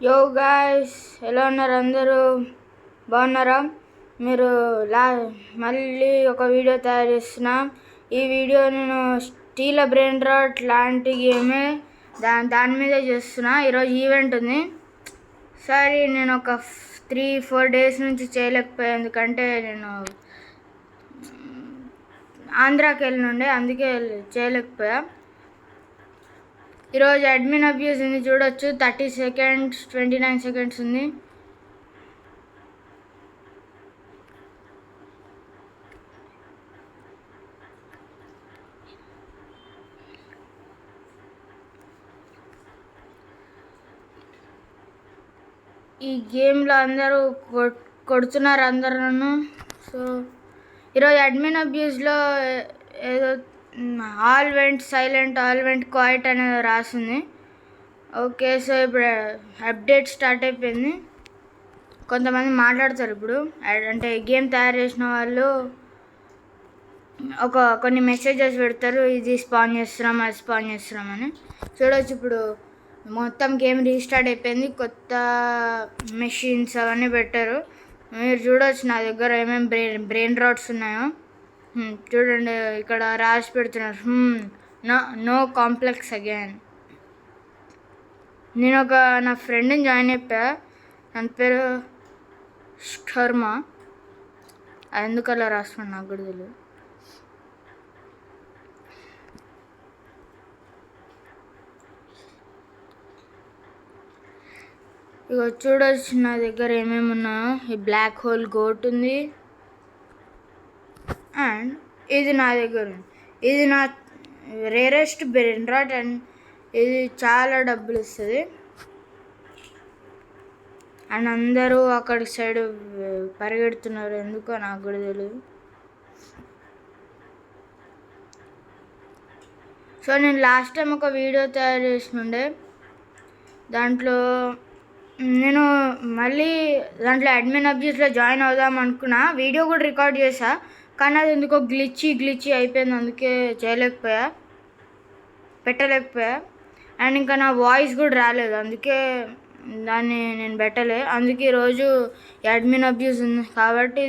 యో గాయ్స్, ఎలా ఉన్నారు అందరూ? బాగున్నారా? మీరు మళ్ళీ ఒక వీడియో తయారు చేస్తున్నా. ఈ వీడియో నేను స్టీల్ బ్రెయిన్ రాట్ లాంటి గేమే దాని మీద చేస్తున్నా. ఈరోజు ఈవెంట్ ఉంది. సరే, నేను ఒక 3-4 డేస్ నుంచి చేయలేకపోయాను, ఎందుకంటే నేను ఆంధ్రాకి వెళ్ళినుండే, అందుకే చేయలేకపోయా. ఈరోజు అడ్మిన్ అబ్యూస్ ఉంది, చూడొచ్చు. 30 సెకండ్స్ 29 సెకండ్స్ ఉంది. ఈ గేమ్లో అందరూ కొడుతున్నారు అందరు నన్ను. సో ఈరోజు అడ్మిన్ అబ్యూస్లో ఏదో all went silent, all went quiet అనేది రాసింది. ఓకే, సో ఇప్పుడు అప్డేట్ స్టార్ట్ అయిపోయింది. కొంతమంది మాట్లాడతారు ఇప్పుడు, అంటే గేమ్ తయారు చేసిన వాళ్ళు కొన్ని మెసేజెస్ పెడతారు, ఇది స్పాన్ చేస్తున్నాం, అది స్పాన్ చేస్తున్నాం అని. చూడవచ్చు, ఇప్పుడు మొత్తం గేమ్ రీస్టార్ట్ అయిపోయింది. కొత్త మెషిన్స్ అవన్నీ పెట్టారు. మీరు చూడవచ్చు నా దగ్గర ఏమేమి బ్రెయిన్ రాట్స్ ఉన్నాయో. చూడండి, ఇక్కడ రాసి పెడుతున్నారు, నో కాంప్లెక్స్ అగైన్. నేను నా ఫ్రెండ్ని జాయిన్ అయిపోయా, తన పేరు శర్మ. ఎందుకు అలా రాసుకున్నాను నాకు కూడా తెలియదు. ఇక చూడవచ్చు నా దగ్గర ఏమేమి ఉన్నాయో. ఈ బ్లాక్ హోల్ గోట్ ఉంది, అండ్ ఇది నా దగ్గర ఉంది. ఇది నా రేరెస్ట్ బ్రెయిన్ రాట్, అండ్ ఇది చాలా డబ్బులు ఇస్తుంది. అండ్ అందరూ అక్కడి సైడ్ పరిగెడుతున్నారు, ఎందుకో నాకు కూడా తెలియదు. సో నేను లాస్ట్ టైం ఒక వీడియో తయారు చేసినుండే, దాంట్లో నేను మళ్ళీ దాంట్లో అడ్మిన్ అబ్యూస్లో జాయిన్ అవుదాం అనుకున్నా. వీడియో కూడా రికార్డ్ చేసా, కానీ అది ఎందుకో గ్లిచీ అయిపోయింది, అందుకే పెట్టలేకపోయా. అండ్ ఇంకా నా వాయిస్ కూడా రాలేదు, అందుకే దాన్ని నేను పెట్టలే. అందుకే ఈరోజు అడ్మిన్ అబ్యూస్ ఉంది కాబట్టి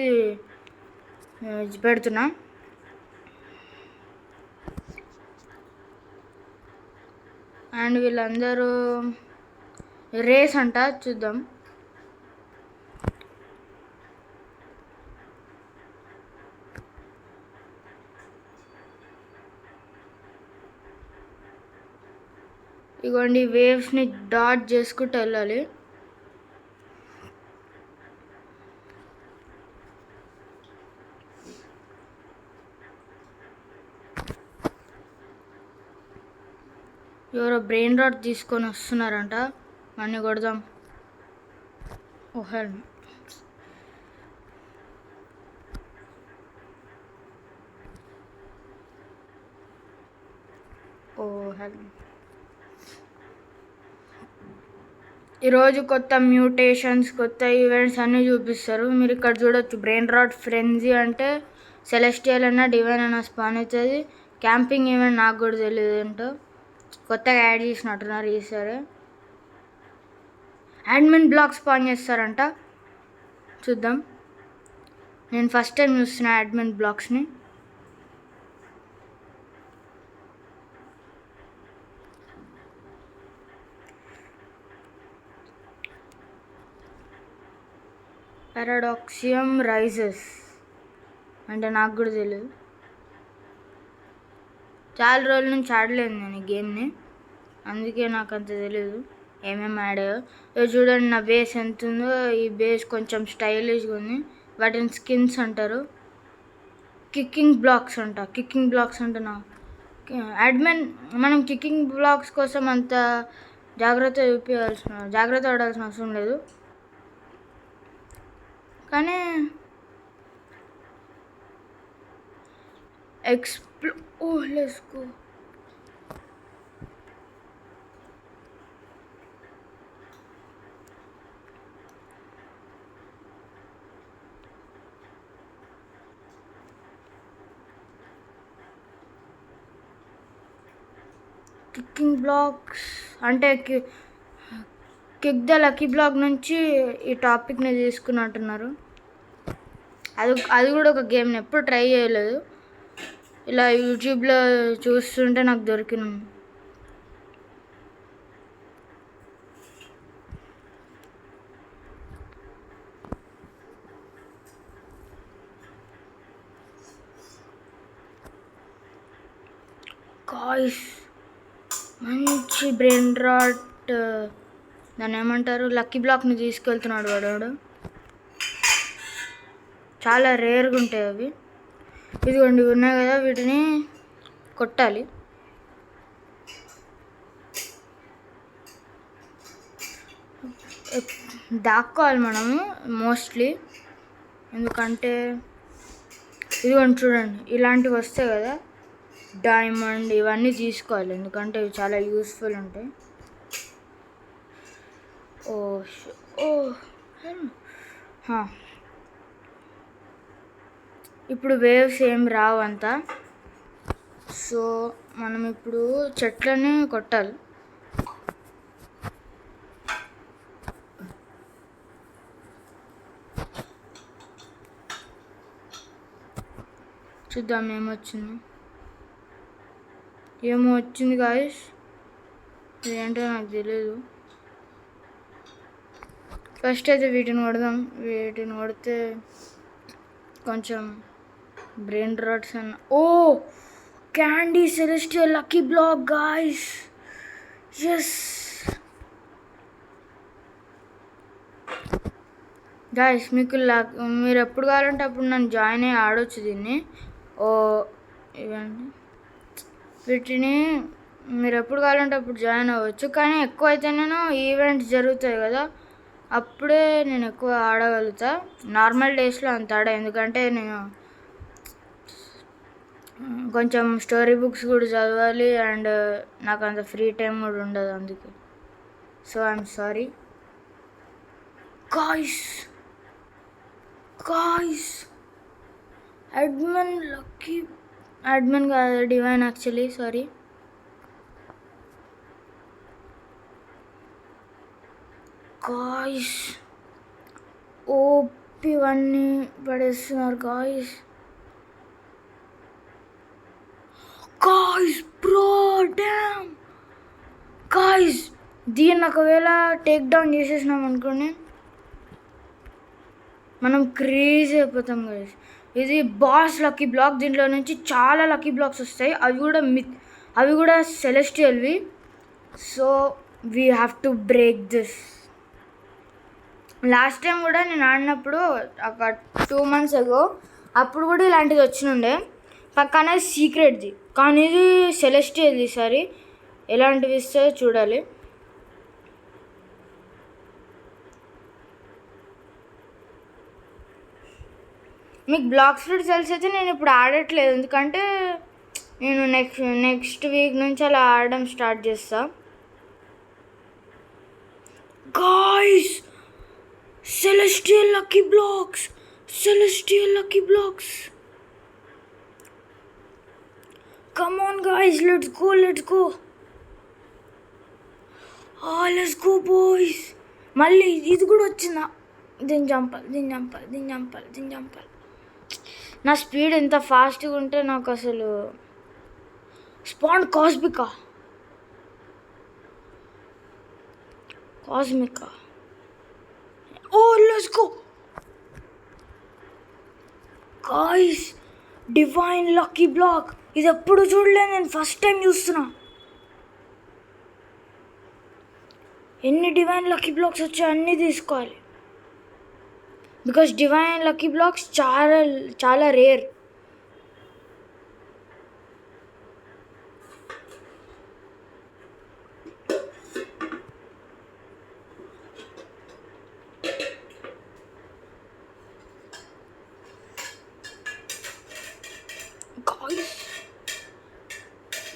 ఇది పెడుతున్నా. అండ్ వీళ్ళందరూ రేస్ అంట, చూద్దాం. ఇగోండి, వేవ్స్ని డాట్ చేసుకుంటూ వెళ్ళాలి. ఎవరో బ్రెయిన్ రాట్ తీసుకొని వస్తున్నారంట, అన్నీ కొడదాం. ఓహెల్, ఈరోజు కొత్త మ్యూటేషన్స్, కొత్త ఈవెంట్స్ అన్నీ చూపిస్తారు. మీరు ఇక్కడ చూడొచ్చు, బ్రెయిన్ రాట్ ఫ్రెంజీ అంటే సెలెస్టియల్ అన్న డివైన్ అన్న స్పాన్ అవుతుంది. క్యాంపింగ్ ఈవెంట్ నాకు కూడా తెలియదు ఏంటో, కొత్తగా యాడ్ చేసినట్టున్నారు ఈసారి. అడ్మిన్ బ్లాక్ స్పాన్ చేస్తారంట, చూద్దాం. నేను ఫస్ట్ టైం చూస్తున్నా అడ్మిన్ బ్లాక్స్ని. పారాడాక్సియం రైజెస్ అంటే నాకు కూడా తెలియదు. చాలా రోజుల నుంచి ఆడలేదు నేను ఈ గేమ్ని, అందుకే నాకు అంత తెలియదు ఏమేమి ఆడాయో. చూడండి నా బేస్ ఎంత ఉందో. ఈ బేస్ కొంచెం స్టైలిష్గా ఉంది. వాటిని స్కిన్స్ అంటారు. కిక్కింగ్ బ్లాక్స్ అంటే నా అడ్మిన్ మనం కిక్కింగ్ బ్లాక్స్ కోసం అంత జాగ్రత్త పడాల్సిన అవసరం లేదు, కానీ లెట్స్ గో. కిక్కింగ్ బ్లాక్స్ అంటే కిక్ ద లక్కీ బ్లాక్ నుంచి ఈ టాపిక్ని తీసుకున్నట్టున్నారు. అది కూడా ఒక గేమ్ ఎప్పుడు ట్రై చేయలేదు. ఇలా యూట్యూబ్లో చూస్తుంటే నాకు దొరికిన గాయ్స్ మంచి బ్రెయిన్ రాట్, దాన్ని ఏమంటారు, లక్కీ బ్లాక్ని తీసుకెళ్తున్నాడు వాడు. చాలా రేర్గా ఉంటాయి అవి. ఇదిగోండి ఉన్నాయి కదా, వీటిని కొట్టాలి. దాక్కోవాలి మనము మోస్ట్లీ, ఎందుకంటే ఇదిగోండి చూడండి, ఇలాంటివి వస్తాయి కదా డైమండ్, ఇవన్నీ తీసుకోవాలి ఎందుకంటే ఇవి చాలా యూస్ఫుల్ ఉంటాయి. ఇప్పుడు వేవ్స్ ఏం రావు అంతా. సో మనం ఇప్పుడు చెట్లని కొట్టాలి. చూద్దాం ఏమో వచ్చింది గాయస్, ఇదేంటో నాకు తెలియదు. ఫస్ట్ అయితే వీటిని కొడదాం. వీటిని కొడితే కొంచెం బ్రెయిన్ రాట్స్ అన్న. Oh candy celestial lucky block guys, yes guys. మీరు ఎప్పుడు కావాలంటే అప్పుడు నన్ను జాయిన్ అయ్యి ఆడవచ్చు దీన్ని. ఇవన్నీ వీటిని మీరు ఎప్పుడు కావాలంటే అప్పుడు జాయిన్ అవ్వచ్చు. కానీ ఎక్కువ అయితే నేను ఈవెంట్స్ జరుగుతాయి కదా అప్పుడే నేను ఎక్కువ ఆడగలుగుతా. నార్మల్ డేస్లో అంత ఆడ, ఎందుకంటే నేను కొంచెం స్టోరీ బుక్స్ కూడా చదవాలి అండ్ నాకు అంత ఫ్రీ టైం కూడా ఉండదు అందుకే. So I'm sorry guys. Admin కాదు, డివైన్ యాక్చువల్లీ, సారీ. గాయ్స్ ఓపివన్నీ పడేస్తున్నారు గాయ్స్. బ్రో డామ్ గాయ్స్, దీన్ని ఒకవేళ టేక్ డౌన్ చేసేసినాం అనుకోండి మనం క్రేజీ అయిపోతాం గాయ్స్. ఇది బాస్ లక్కీ బ్లాక్, దీంట్లో నుంచి చాలా లక్కీ బ్లాక్స్ వస్తాయి. అవి కూడా సెలెస్టియల్వి. So we have to break this. Last time కూడా నేను ఆడినప్పుడు ఒక 2 months ago అప్పుడు కూడా ఇలాంటిది వచ్చినుండే, పక్కన సీక్రెట్ది. కానీ ఇది సెలెస్టియల్ది. ఈసారి ఎలాంటివి ఇస్తాయో చూడాలి. మీకు బ్లాక్ ఫ్రూట్ తెలిసి అయితే నేను ఇప్పుడు ఆడట్లేదు, ఎందుకంటే నేను నెక్స్ట్ వీక్ నుంచి అలా ఆడడం స్టార్ట్ చేస్తా. Guys celestial lucky blocks. Come on guys, let's go. Let's go boys. మళ్ళీ ఇది కూడా వచ్చిందా? దీన్ని చంపాలి. నా స్పీడ్ ఎంత ఫాస్ట్గా ఉంటే నాకు అసలు స్పాన్ కాస్మికా let's go guys. Divine lucky block, ఇది ఎప్పుడు చూడలేదు నేను, ఫస్ట్ టైం చూస్తున్నా. ఎన్ని డివైన్ లక్కీ బ్లాక్స్ వచ్చాయో అన్నీ తీసుకోవాలి, బికాస్ డివైన్ లక్కీ బ్లాక్స్ చాలా రేర్.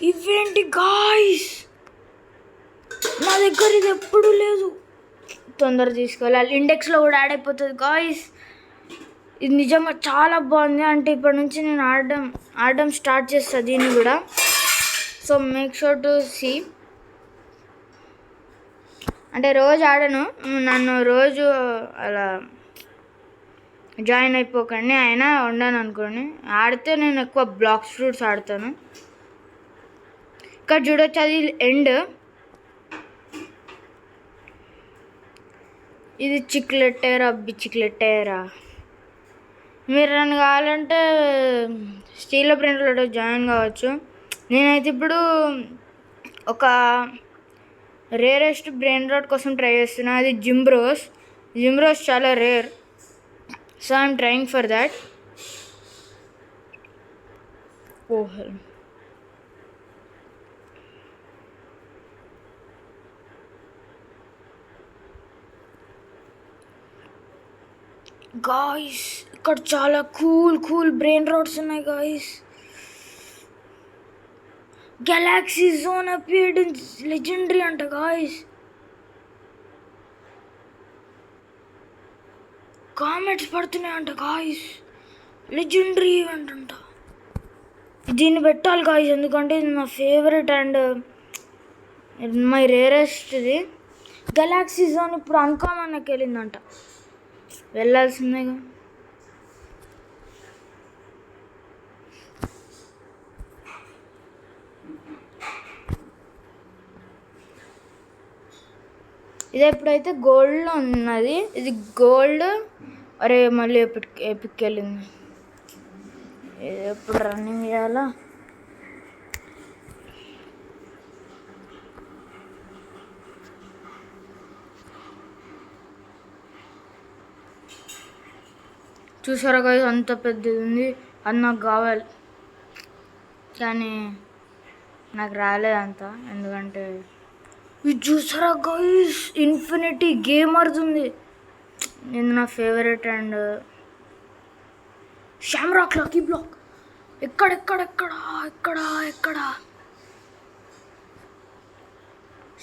ఇవేంటి గాయ్స్, నా దగ్గర ఇది ఎప్పుడు లేదు. తొందరగా తీసుకోవాలి, ఇండెక్స్లో కూడా యాడ్ అయిపోతుంది గాయ్స్. ఇది నిజంగా చాలా బాగుంది. అంటే ఇప్పటి నుంచి నేను ఆడడం స్టార్ట్ చేస్తాను దీన్ని కూడా. So make sure to see. అంటే రోజు ఆడను, నన్ను రోజు అలా జాయిన్ అయిపోకండి, అయినా ఉండను అనుకోండి. ఆడితే నేను ఎక్కువ బ్లాక్స్ ఫ్రూట్స్ ఆడతాను. ఇక్కడ చూడొచ్చు అది ఎండ్. ఇది చిక్లెట్టేరా బిచిక్లెట్టేరా. మీరు నన్ను కావాలంటే స్టీల్ ప్రింట్లో జాయిన్ కావచ్చు. నేనైతే ఇప్పుడు ఒక రేరెస్ట్ బ్రెయిన్ రాట్ కోసం ట్రై చేస్తున్నా. అది జిమ్బ్రోస్ చాలా rare. So I'm trying for that. Guys ఇక్కడ చాలా కూల్ బ్రెయిన్ రాట్స్ ఉన్నాయి guys. Galaxy zone appeared in legendary అంట గాయ్స్. కామెంట్స్ పడుతున్నాయంట గాయ్స్. లెజెండరీ ఈవెంట్ అంట. దీన్ని పెట్టాలి గాయ్స్, ఎందుకంటే ఇది నా ఫేవరెట్ అండ్ మై రేరెస్ట్. ఇది గెలాక్సీ జోన్ ఇప్పుడు అన్కామన్కి వెళ్ళిందంట, వెళ్ళాల్సిందేగా. ఇది ఎప్పుడైతే గోల్డ్లో ఉన్నది, ఇది గోల్డ్. అరే మళ్ళీ ఎపిక్ వెళ్ళింది. ఇది ఎప్పుడు రన్నింగ్ చేయాలా? చూసారా గాయ్స్, అంత పెద్దది ఉంది. అది నాకు కావాలి, కానీ నాకు రాలేదంత. ఎందుకంటే ఇది చూసారా గాయ్స్, ఇన్ఫినిటీ గేమర్స్ ఉంది. ఇది నా favourite. And Shamrock lucky black. ఎక్కడ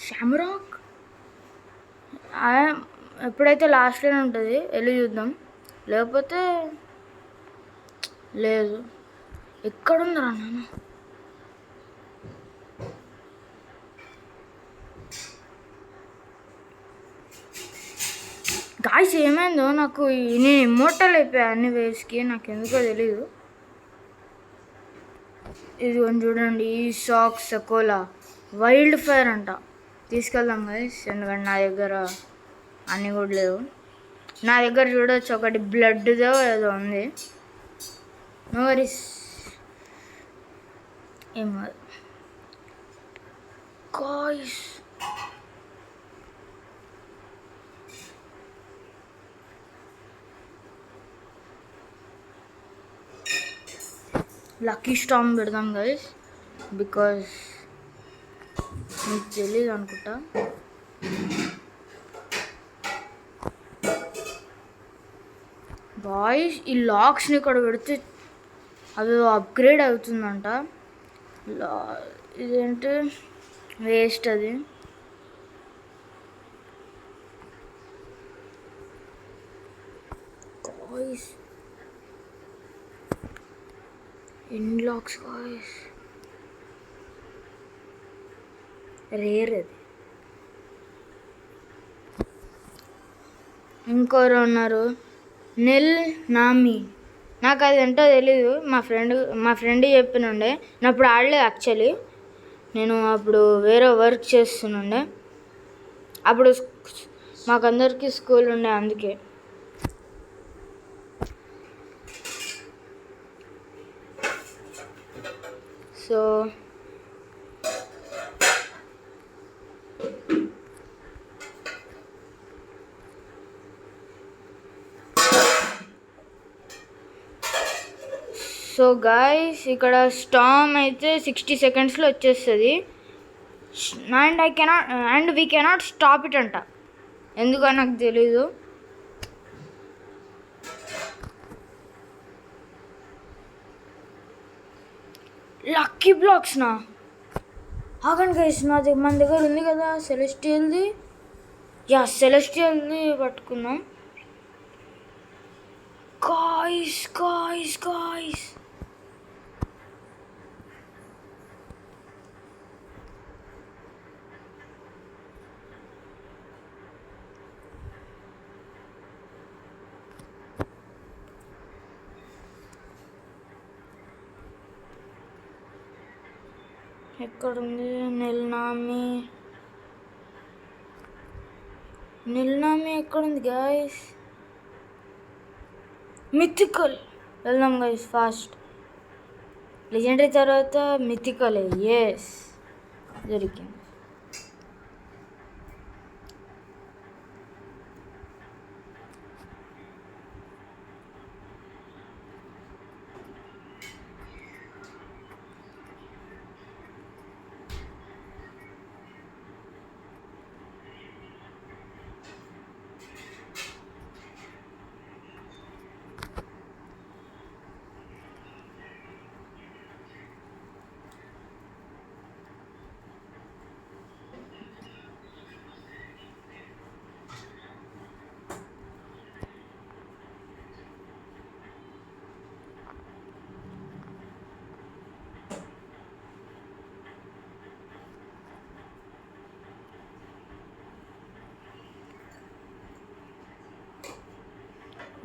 షామ్రాక్ ఎప్పుడైతే లాస్ట్లోనే ఉంటుంది, వెళ్ళి చూద్దాం. లేకపోతే లేదు. ఎక్కడుందిరా నాన్న? గాయ్స్ ఏమైందో నాకు, నేను ఇమ్మోర్టల్ అయిపోయా అన్ని వేవ్స్కి, నాకు ఎందుకో తెలీదు. ఇది చూడండి, ఈ సాక్ సకోలా వైల్డ్ ఫైర్ అంట. తీసుకెళ్దాం గాయ్స్, ఎందుకంటే నా దగ్గర అన్నీ కూడా లేవు. నా దగ్గర చూడవచ్చు ఒకటి బ్లడ్దో ఏదో ఉంది. నో వరీస్, ఏమో గాయ్స్. లక్కీ స్టామ్ పెడదాం గైస్, బికాజ్ మీకు తెలీదు అనుకుంటా. గాయ్స్ ఈ లాక్స్ని ఇక్కడ పెడితే అది అప్గ్రేడ్ అవుతుందంట. ఇదేంటి వేస్ట్ అది. గాయ్స్ ఇన్లాక్స్ గాయ్స్ రేర్ అది. ఇంకోరు ఉన్నారు నెల్ నామి, నాకు అది ఏంటో తెలీదు. మా ఫ్రెండ్ చెప్పినుండే. నేను అప్పుడు ఆడలేదు యాక్చువల్లీ, నేను అప్పుడు వేరే వర్క్ చేస్తుండే. అప్పుడు మాకందరికీ స్కూల్ ఉండే, అందుకే. సో గాయ్స్ ఇక్కడ స్టామ్ అయితే 60 సెకండ్స్లో వచ్చేస్తుంది. And we cannot stop it అంట, ఎందుకో నాకు తెలీదు. లక్కీ బ్లాక్స్నా? ఆగండి గైస్, మన దగ్గర ఉంది కదా సెలెస్టియల్ది. సెలెస్టియల్ది పట్టుకుందాం. గాయ్స్ ఎక్కడుంది నిల్నామి? నిల్నామి ఎక్కడుంది గైస్? మిథికల్ వెళ్దాం గైస్ ఫాస్ట్. లెజెండరీ తర్వాత మిథికల్. ఎస్, దొరికింది.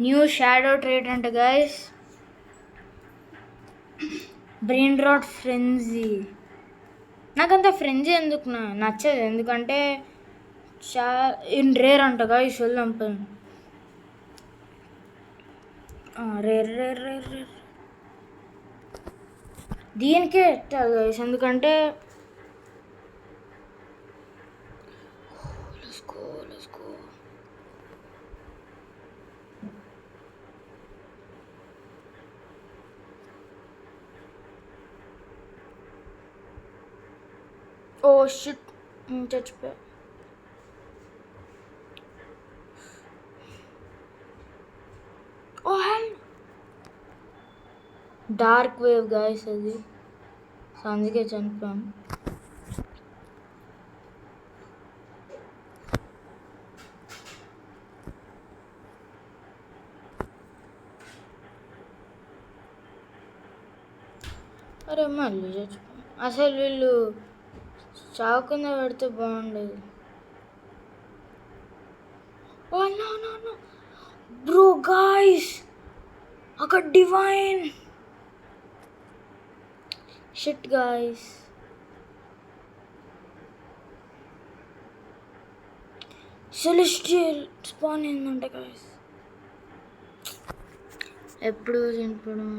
న్యూ షాడో ట్రేట్ అంట గైస్. Brain rot frenzy. నాకంత ఫ్రెంజీ ఎందుకు నచ్చదు, ఎందుకంటే రేర్ అంట గైస్. వెళ్దాం రేర్ రేర్ రేర్ రేర్ దీనికే ఎట్టాలి గైస్, ఎందుకంటే ఓ షిట్, చచ్చిపోయా. ఓ డార్క్ వేవ్ గాయస్ అది, అందుకే చనిపోయాను. అరే మళ్ళీ చచ్చిపోయాను. అసలు వీళ్ళు చావకుండా పెడితే బాగుండేది. Oh no no no bro guys, అక్కడ divine shit guys. Celestial spawn అయిందంట గాయ్స్. ఎప్పుడు చనిపోవడం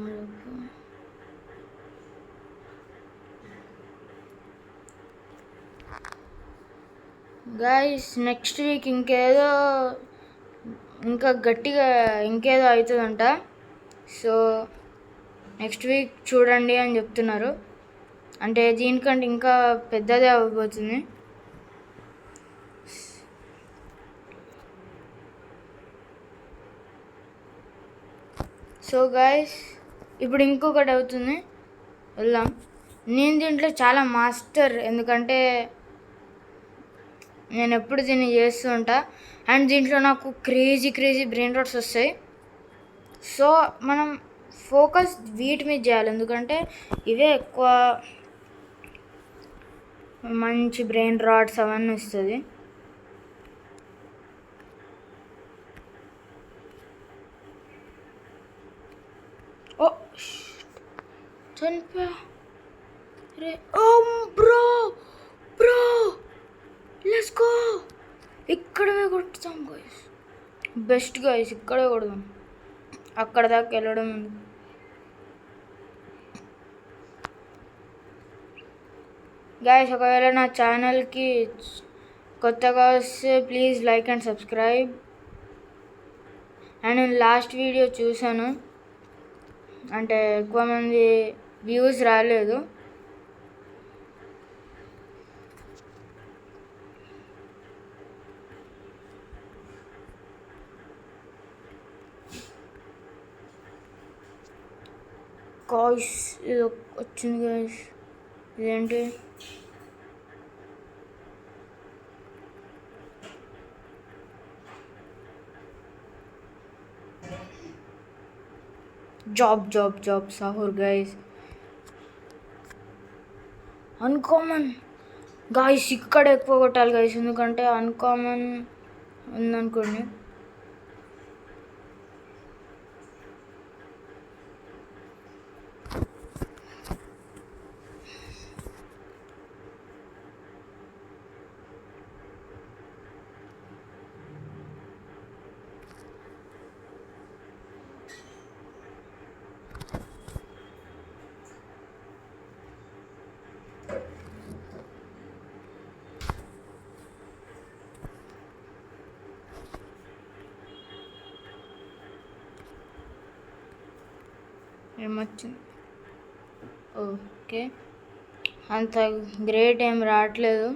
గాయస్. నెక్స్ట్ వీక్ ఇంకా గట్టిగా ఇంకేదో అవుతుందంట. సో నెక్స్ట్ వీక్ చూడండి అని చెప్తున్నారు. అంటే దీనికంటే ఇంకా పెద్దదే అవ్వబోతుంది. సో గాయస్, ఇప్పుడు ఇంకొకటి అవుతుంది, వెళ్దాం. నేను దీంట్లో చాలా మాస్టర్, ఎందుకంటే నేను ఎప్పుడు దీన్ని చేస్తూ ఉంటా. అండ్ దీంట్లో నాకు క్రేజీ బ్రెయిన్ రాట్స్ వస్తాయి. సో మనం ఫోకస్ వీటి మీద చేయాలి, ఎందుకంటే ఇవే ఎక్కువ మంచి బ్రెయిన్ రాట్స్ అవన్నీ వస్తుంది. ఓ చనిపోయా రే. ఓ బ్రో లెట్స్ గో. ఇక్కడే కొట్టుతాం గాయస్, బెస్ట్ గాయస్, ఇక్కడే కొడదాం. అక్కడ దాకా వెళ్ళడం గాయస్. ఒకవేళ నా ఛానల్కి కొత్తగా వస్తే please like and subscribe. And నేను లాస్ట్ వీడియో చూసాను, అంటే ఎక్కువ మంది వ్యూస్ రాలేదు. గాయ్స్ ఇది వచ్చింది గాయ్స్, ఇదేంటి? జాబ్ సాహూర్ గాయ్స్. అన్కామన్ గాయ్స్, ఇక్కడ ఎక్కువ కొట్టాలి గాయ్స్, ఎందుకంటే అన్కామన్ ఉందనుకోండి. ఏమొచ్చింది? ఓకే, అంత గ్రేట్ ఏం రావట్లేదు.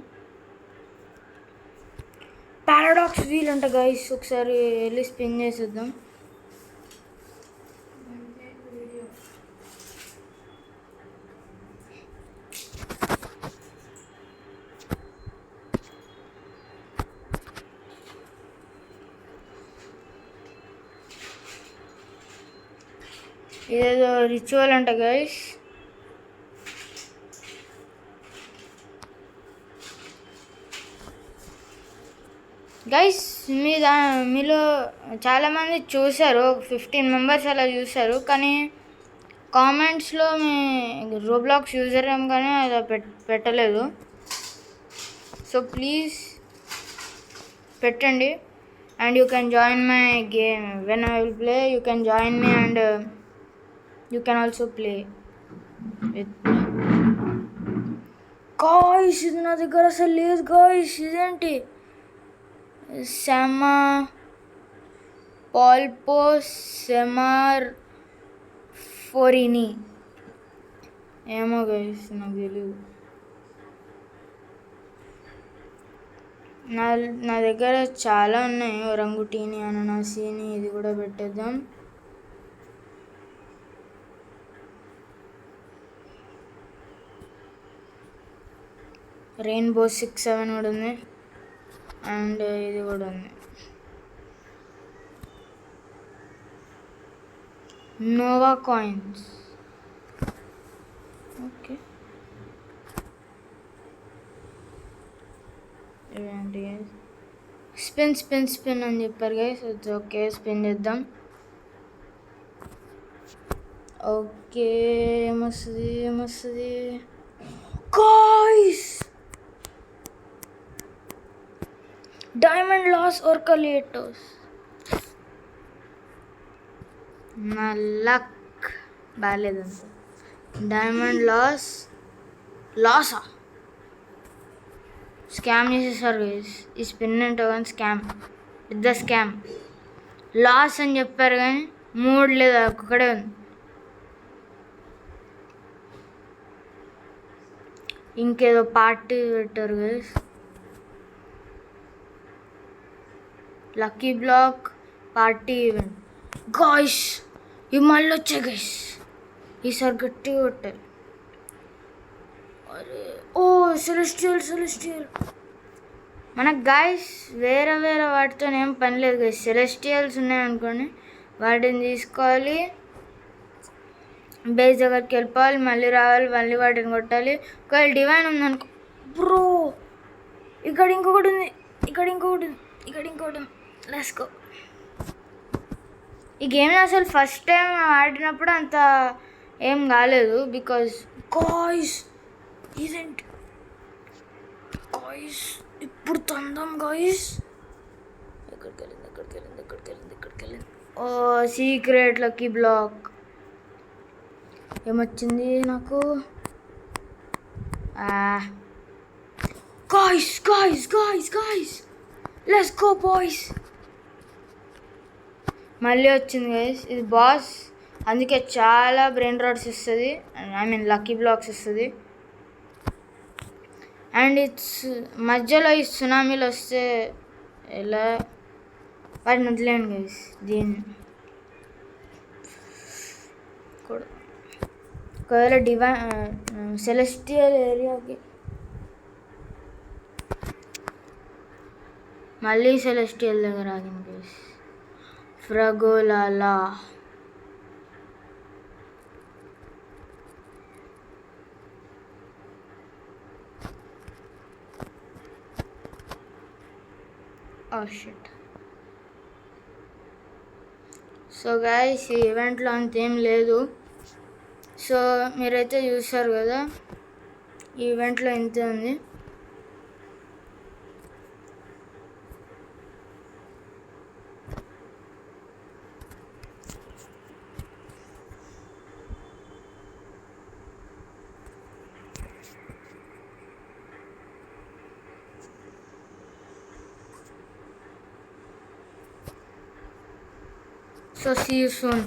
పారాడాక్స్ వీల్ అంట గైస్, ఒకసారి వెళ్ళి స్పిన్ చేసేద్దాం. ఇదేదో రిచువల్ అంట గైస్. గైస్ మీలో చాలామంది చూశారు, 15 మెంబర్స్ అలా చూశారు, కానీ కామెంట్స్లో మీ రోబ్లాక్స్ యూజర్ నేమ్ కానీ అలా పెట్టలేదు. సో ప్లీజ్ పెట్టండి. And you can join my game when I will play. You can join me and you can also play with guys. ఇది నా దగ్గర అసలు లేదు గాయ్స్. ఇదేంటి? పాల్పో సెమార్ ఫోరిని ఏమో గైస్, నాకు తెలియదు. నా దగ్గర చాలా ఉన్నాయి, రంగుటీని, అనానాసీని. ఇది కూడా పెట్టేద్దాం. రెయిన్బో 6-7 కూడా ఉంది, అండ్ ఇది కూడా ఉంది. Nova coins. ఓకే, ఇవేంటి గైస్? స్పిన్ అని చెప్పారు గైస్. ఓకే, స్పిన్ చేద్దాం. ఓకే, ఏమొస్తుంది గాయ్స్? డైమండ్ లాస్ ఆర్కలేటర్స్. నా లక్ బాగాలేదంత. డైమండ్ లాసా స్కామ్ చేసేసారు గైస్. ఈ స్పిన్ ఏంటో కానీ స్కామ్, పెద్ద స్కామ్. లాస్ అని చెప్పారు కానీ 3 లేదా ఒక్కడే ఉంది. ఇంకేదో పార్టీ పెట్టారు guys. Lucky black party event guys. ఇవి మళ్ళీ వచ్చాయి గైస్. ఈసారి గట్టిగా కొట్టాలి. అరే ఓ సెలెస్టియల్. మనకు గాయ్స్ వేరే వాటితో ఏం పని లేదు గైస్. సెలెస్టియల్స్ ఉన్నాయనుకోండి, వాటిని తీసుకోవాలి, బేస్ దగ్గరికి వెళ్ళిపోవాలి, మళ్ళీ రావాలి, మళ్ళీ వాటిని కొట్టాలి. ఒకవేళ డివైన్ ఉందనుకో బ్రో, ఇక్కడ ఇంకొకటి ఉంది. Let's go. ఈ గేమ్ అసలు ఫస్ట్ టైం ఆడినప్పుడు అంత ఏం కాలేదు, బికాజ్ గాయ్స్ ఇదేంటి గాయ్స్? ఇప్పుడు తందాం గాయ్స్. ఎక్కడికి వెళ్ళింది? ఓ సీక్రెట్ లక్కీ బ్లాక్. ఏమొచ్చింది నాకు? Guys let's go boys. మళ్ళీ వచ్చింది గైస్. ఇది బాస్, అందుకే చాలా బ్రెయిన్ రాట్స్ ఇస్తుంది, లక్కీ బ్లాక్స్ ఇస్తుంది. అండ్ ఇట్స్ మధ్యలో ఈ సునామీలు వస్తే ఎలా వాటిని వదిలేండి గైస్. దీన్ని ఒకవేళ సెలెస్టియల్ ఏరియాకి మళ్ళీ సెలెస్టియల్ దగ్గర ఆగింది గైస్. ఫ్రగోలాలా. Oh shit. సో గైస్, ఈ ఈవెంట్లో అంతేం లేదు. సో మీరైతే చూసారు కదా, ఈ ఈవెంట్లో ఇంతే ఉంది. So see you soon.